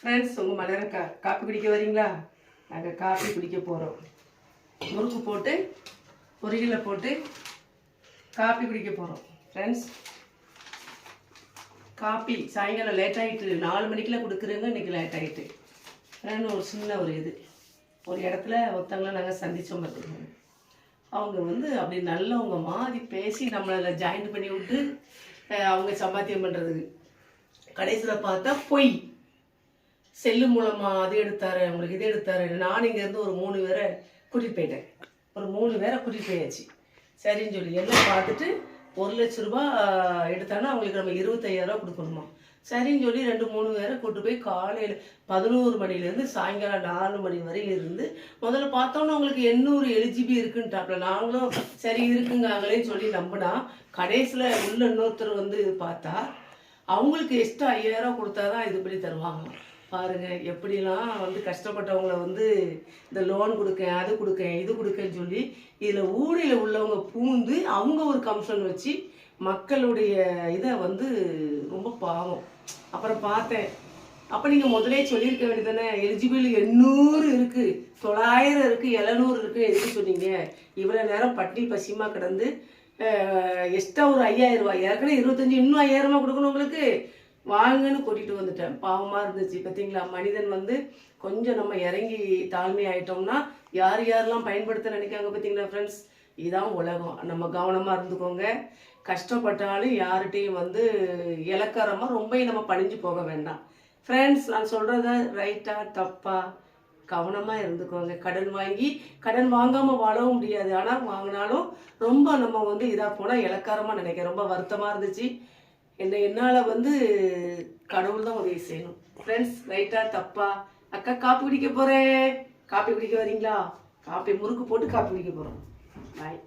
Friends, உங்கள் மலர copy குடிக்க வரீங்களா? நாங்கள் காப்பி குடிக்க போகிறோம். முறுக்கு போட்டு பொரியலை போட்டு காப்பி குடிக்க போகிறோம். ஃப்ரெண்ட்ஸ், காப்பி சாயங்காலம் லேட் ஆகிட்டு 4 மணிக்கெலாம் கொடுக்குறேங்க. இன்றைக்கி லேட் ஆகிட்டு ஒரு சின்ன ஒரு இடத்துல ஒருத்தங்களை நாங்கள் சந்தித்தோம் பார்த்துக்கோங்க. அவங்க அப்படி நல்லவங்க மாதிரி பேசி நம்மளை ஜாயின் பண்ணி விட்டு அவங்க சம்பாத்தியம் பண்ணுறதுக்கு கடைசியில் பார்த்தா பொய். செல்லு மூலமாக அது எடுத்தாரு, உங்களுக்கு இது எடுத்தாரு. நான் இங்கேருந்து ஒரு 3 பேரை கூட்டிகிட்டு போயிட்டேன். ஒரு 3 பேரை கூட்டிகிட்டு போயாச்சு. சரின்னு சொல்லி எல்லாம் பார்த்துட்டு 1 லட்ச ரூபா எடுத்தாங்கன்னா அவங்களுக்கு நம்ம 25,000 ரூபா கொடுக்கணுமா. சரின்னு சொல்லி 2-3 பேரை கூப்பிட்டு போய் காலையில் 11 மணிலேருந்து சாயங்காலம் 4 மணி வரையில் இருந்து முதல்ல பார்த்தோன்னா உங்களுக்கு 800 எலிஜிபி இருக்குன்ட்டாப்ல. நாங்களும் சரி இருக்குங்க அவங்களேன்னு சொல்லி நம்பினா கடைசியில் உள்ள இன்னொருத்தர் பார்த்தா அவங்களுக்கு எக்ஸ்ட்ரா 5,000 ரூபா கொடுத்தா தான் இது பண்ணி தருவாங்க. பாருங்கள் எப்படிலாம் கஷ்டப்பட்டவங்கள இந்த லோன் கொடுக்கேன், அது கொடுக்கேன், இது கொடுக்கேன்னு சொல்லி இதில் ஊழியில் உள்ளவங்க பூந்து அவங்க ஒரு கமிஷன் வச்சு மக்களுடைய இதை ரொம்ப பாவம். அப்புறம் பார்த்தேன், அப்போ நீங்கள் முதலே சொல்லியிருக்க வேண்டியதானே, எலிஜிபிள் 800 இருக்குது, 900 இருக்குது, 700 இருக்குது, எதுக்கு சொன்னீங்க? இவ்வளோ நேரம் பட்டி பசிமா கிடந்து எக்ஸ்ட்ரா ஒரு 5,000 ரூபாய், ஏற்கனவே 25, இன்னும் 5,000 ரூபாய் கொடுக்கணும் உங்களுக்கு, வாங்கன்னு கூட்டிகிட்டு வந்துட்டேன். பாவமாக இருந்துச்சு. பார்த்தீங்களா, மனிதன் கொஞ்சம் நம்ம இறங்கி தாழ்மை ஆகிட்டோம்னா யார் யாரெல்லாம் பயன்படுத்த நினைக்காங்க பார்த்தீங்களா ஃப்ரெண்ட்ஸ். இதுதான் உலகம். நம்ம கவனமாக இருந்துக்கோங்க. கஷ்டப்பட்டாலும் யார்கிட்டையும் இலக்காரமாக ரொம்ப நம்ம பணிஞ்சு போக வேண்டாம் ஃப்ரெண்ட்ஸ். நான் சொல்கிறத ரைட்டா தப்பா கவனமாக இருந்துக்கோங்க. கடன் வாங்காமல் வாழவும் முடியாது. ஆனால் வாங்கினாலும் ரொம்ப நம்ம இதாக போனால் இலக்காரமாக நினைக்க ரொம்ப வருத்தமாக இருந்துச்சு. என்னால் கடவுள் தான் உதவி செய்யணும் ஃப்ரெண்ட்ஸ். ரைட்டா தப்பா? அக்கா காப்பி குடிக்க போகிறேன். காப்பி குடிக்க வரீங்களா? காப்பி முறுக்கு போட்டு காப்பி குடிக்க போகிறோம். பாய்.